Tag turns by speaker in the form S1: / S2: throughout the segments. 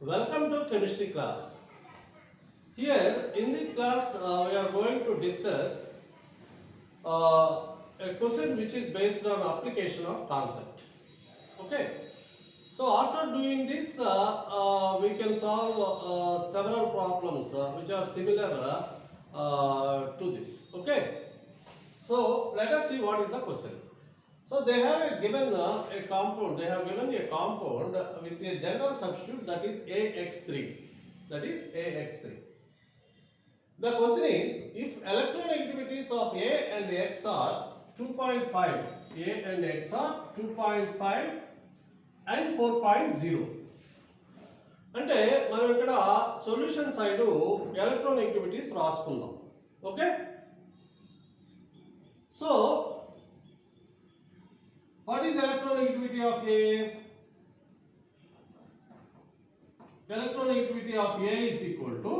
S1: Welcome to chemistry class. Here in this class we are going to discuss a question which is based on application of concept. Okay. So after doing this we can solve several problems which are similar to this. Okay. So let us see what is the question. So they have given a compound. They have given a compound with a general substitute that is AX3. That is AX3. The question is, if electronegativities of A and X are 2.5, A and X are 2.5 and 4.0. అంటే మనం ఇక్కడ solution side electronegativities రాసుకుందాం. Okay. So what is electronegativity of A? Electronegativity of A is equal to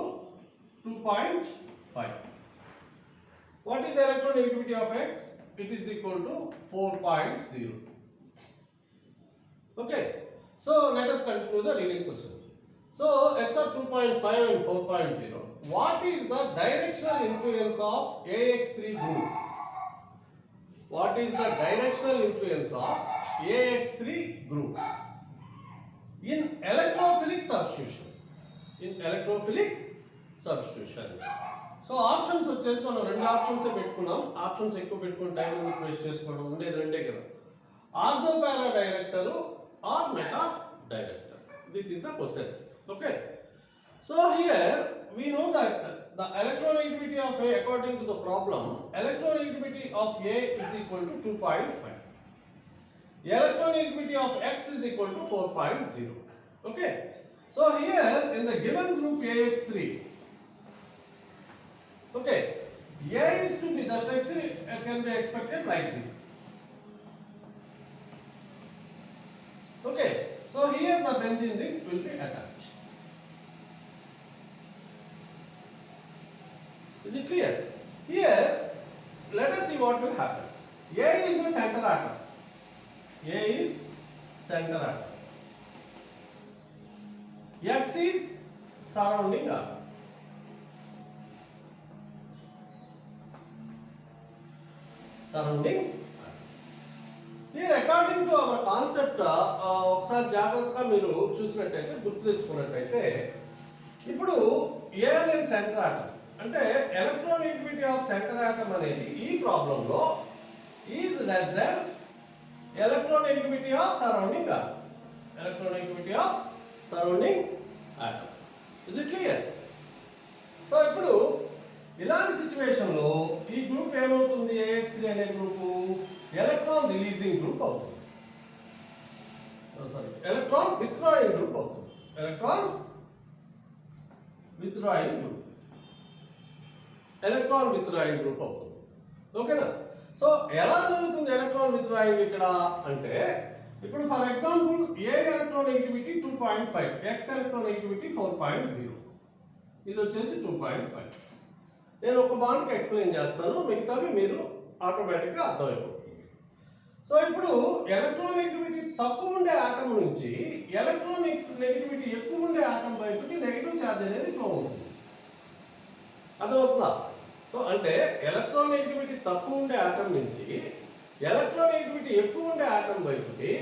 S1: 2.5. What is electronegativity of X? It is equal to 4.0. Okay. So let us continue the reading question. So X are 2.5 and 4.0. What is the directional influence of AX3 group? What is the directional influence of AX3 group in electrophilic substitution? In electrophilic substitution. So options వచ్చేసి మనం రెండు options పెట్టుకున్నాం. Options ఎక్కువ పెట్టుకుని time waste చేసుకోవడం ఉండేది రెండే కదా. Ortho para director or meta director. This is the question. Okay. So here we know that the electronegativity of A, according to the problem, electronegativity of A is equal to 2.5. Electronegativity of X is equal to 4.0. Okay. So here in the given group AX3, okay, A is to be, the structure can be expected like this. Okay. So here the benzene ring will be attached. Is it clear? Here, let us see what will happen. A is the center atom. A is center atom. X is surrounding atom. Surrounding atom. Here, according to our concept, ఒకసారి జాగ్రత్తగా మీరు చూసినట్టయితే గుర్తు తెచ్చుకున్నట్టయితే ఇప్పుడు A అనేది centre atom. అంటే electronegativity of centre atom అనేది ఈ ప్రాబ్లంలో is less than electronegativity of surrounding atom. Electronegativity of surrounding atom. Is it clear? So ఇప్పుడు ఇలాంటి సిచ్యువేషన్లో ఈ గ్రూప్ ఏమవుతుంది? AX3 అనే గ్రూపు ఎలక్ట్రాన్ రిలీజింగ్ గ్రూప్ అవుతుంది. సారీ, ఎలక్ట్రాన్ విత్డ్రాయింగ్ గ్రూప్ అవుతుంది. Electron withdrawing group. Electron withdrawing group అవుతుంది. ఓకేనా? సో ఎలా జరుగుతుంది ఎలక్ట్రాన్ విత్డ్రాయింగ్ ఇక్కడ అంటే, ఇప్పుడు for example A electronegativity 2.5, X electronegativity 4.0, ఇది వచ్చేసి 2.5. నేను ఒక బాండ్కి ఎక్స్ప్లెయిన్ చేస్తాను, మిగతావి మీరు ఆటోమేటిక్గా అర్థమైపోతుంది. సో ఇప్పుడు ఎలక్ట్రోనెగటివిటీ తక్కువ ఉండే ఆటం నుంచి ఎలక్ట్రోనెగటివిటీ ఎక్కువ ఉండే ఆటం వైపుకి నెగిటివ్ ఛార్జ్ అనేది ఫ్లో అవుతుంది. అర్థమవుతుందా? సో అంటే ఎలక్ట్రోనెగటివిటీ తక్కువ ఉండే ఆటం నుంచి ఎలక్ట్రోనెగటివిటీ ఎక్కువ ఉండే ఆటం వైపుకి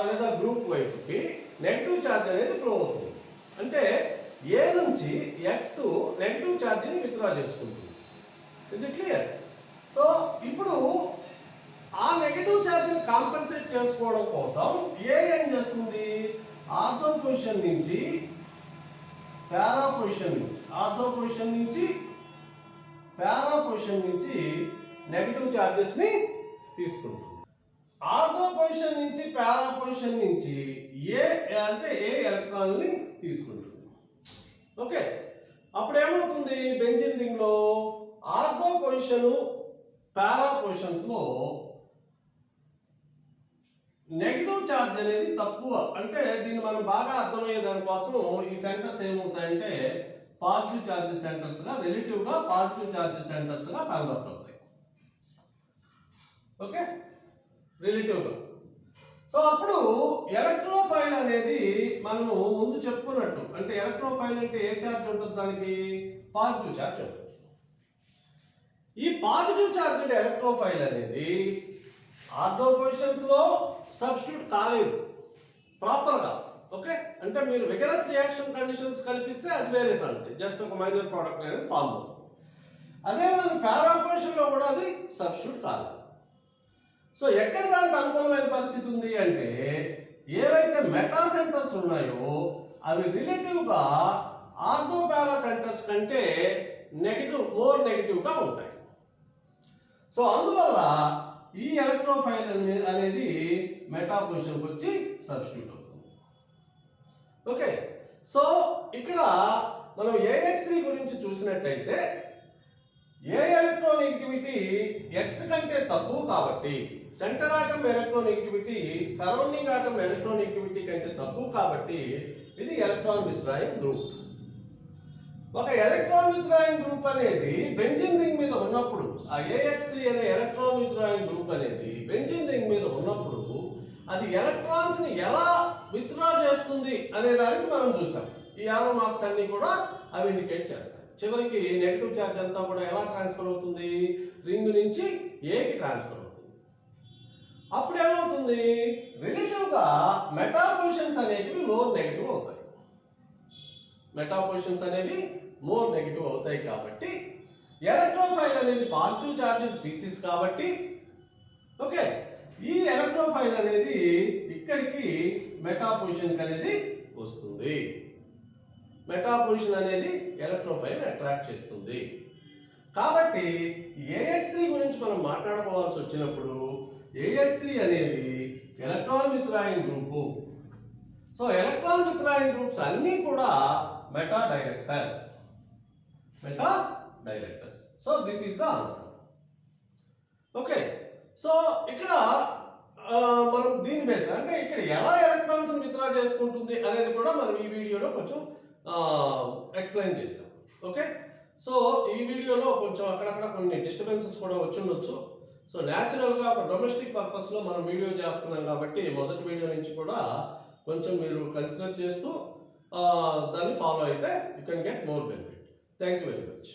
S1: లేదా గ్రూప్ వైపుకి నెగిటివ్ ఛార్జ్ అనేది ఫ్లో అవుతుంది. అంటే ఏ నుంచి ఎక్స్ నెగిటివ్ ఛార్జ్ని విత్డ్రా చేసుకుంటుంది. Is it clear? సో ఇప్పుడు ఆ నెగిటివ్ ఛార్జ్ని కాంపెన్సేట్ చేసుకోవడం కోసం ఏ ఏం చేస్తుంది? ఆర్థో పొజిషన్ నుంచి పారా పొజిషన్ నుంచి, ఆర్థో పొజిషన్ నుంచి పారా పొజిషన్ నుంచి నెగిటివ్ ఛార్జెస్ని తీసుకుంటుంది. ఆర్థో పొజిషన్ నుంచి పారా పొజిషన్ నుంచి ఏ అంటే ఏ ఎలక్ట్రాన్ని తీసుకుంటుంది. ఓకే. అప్పుడు ఏమవుతుంది? బెంజీన్ రింగ్లో ఆర్థో పొజిషన్ పారా పొజిషన్స్లో నెగిటివ్ ఛార్జ్ అనేది తక్కువ. అంటే దీన్ని మనం బాగా అర్థమయ్యే దానికోసం ఈ సెంటర్స్ ఏమవుతాయంటే పాజిటివ్ ఛార్జ్ సెంటర్స్ గా, రిలేటివ్ గా పాజిటివ్ ఛార్జ్ సెంటర్స్ గా కన్వర్ట్ అవుతాయి. ఓకే, రిలేటివ్ గా. సో అప్పుడు ఎలక్ట్రోఫైల్ అనేది మనము ముందు చెప్పుకున్నట్టు, అంటే ఎలక్ట్రోఫైల్ అంటే ఏ ఛార్జ్ ఉంటుంది దానికి? పాజిటివ్ ఛార్జ్ ఉంటుంది. ఈ పాజిటివ్ ఛార్జ్డ్ ఎలక్ట్రోఫైల్ అనేది ఆర్థో పొజిషన్స్ లో సబ్స్టిట్యూట్ కాలేదు ప్రాపర్గా. ఓకే, అంటే మీరు విగరస్ రియాక్షన్ కండిషన్స్ కల్పిస్తే అది వేరే సంగతి, జస్ట్ ఒక మైనర్ ప్రోడక్ట్ అనేది ఫామ్ అవుతుంది. అదేవిధంగా పారా పొజిషన్ లో కూడా అది సబ్స్టిట్యూట్ కాలేదు. సో ఎక్కడ దానికి అనుకూలమైన పరిస్థితి ఉంది అంటే ఏవైతే మెటా సెంటర్స్ ఉన్నాయో అవి రిలేటివ్గా ఆర్థో పారా సెంటర్స్ కంటే మోర్ నెగిటివ్గా ఉంటాయి. సో అందువల్ల ఈ ఎలక్ట్రోఫైల్ అనేది మెటా పొజిషన్కి వచ్చి సబ్స్టిట్యూట్ అవుతుంది. ఓకే, సో ఇక్కడ మనం AX3 గురించి చూసినట్టయితే ఏ ఎలక్ట్రోనెగటివిటీ X కంటే తక్కువ కాబట్టి, centre atom electronegativity surrounding atom electronegativity కంటే తక్కువ కాబట్టి ఇది ఎలక్ట్రాన్ విత్డ్రాయింగ్ గ్రూప్. ఒక ఎలక్ట్రాన్ విత్డ్రాయింగ్ గ్రూప్ అనేది బెంజీన్ రింగ్ మీద ఉన్నప్పుడు, ఆ AX3 అనే ఎలక్ట్రాన్ విత్డ్రాయింగ్ గ్రూప్ అనేది బెంజీన్ రింగ్ మీద ఉన్నప్పుడు అది ఎలక్ట్రాన్స్ ని ఎలా విత్డ్రా చేస్తుంది అనే దానికి మనం చూసాం. ఈ యారో మార్క్స్ అన్ని కూడా అవి ఇండికేట్ చేస్తాయి. చివరికి నెగటివ్ ఛార్జ్ అంతా కూడా ఎలా ట్రాన్స్ఫర్ అవుతుంది? రింగ్ నుంచి ఏకి ట్రాన్స్ఫర్ అవుతుంది. అప్పుడు ఏమవుతుంది? రిలేటివ్గా మెటా పొజిషన్స్ అనేవి మోర్ నెగటివ్ అవుతాయి. మెటా పొజిషన్స్ అనేవి మోర్ నెగటివ్ అవుతాయి కాబట్టి ఎలక్ట్రోఫైల్ అనేది పాజిటివ్ ఛార్జెస్ స్పీసీస్ కాబట్టి, ఓకే, ఈ ఎలక్ట్రోఫైల్ అనేది ఇక్కడికి మెటా పొజిషన్ అనేది వస్తుంది. మెటా పొజిషన్ అనేది ఎలక్ట్రోఫైల్ అట్రాక్ట్ చేస్తుంది. కాబట్టి AX3 గురించి మనం మాట్లాడుకోవాల్సి వచ్చినప్పుడు AX3 అనేది electron withdrawing group. So electron withdrawing groups అన్నీ కూడా meta directors. So this is the answer. Okay, so ఇక్కడ మనం దీని బేస్ అంటే ఇక్కడ ఎలా ఎలక్ట్రాన్స్ విత్డ్రా చేసుకుంటుంది అనేది కూడా మనం ఈ వీడియోలో కొంచెం ఎక్స్ప్లెయిన్ చేశాం. ఓకే, సో ఈ వీడియోలో కొంచెం అక్కడక్కడ కొన్ని డిస్టర్బెన్సెస్ కూడా వచ్చి ఉండొచ్చు. సో న్యాచురల్గా ఒక డొమెస్టిక్ పర్పస్లో మనం వీడియో చేస్తున్నాం కాబట్టి మొదటి వీడియో నుంచి కూడా కొంచెం మీరు కన్సిడర్ చేస్తూ దాన్ని ఫాలో అయితే you can get more benefit. Thank you very much.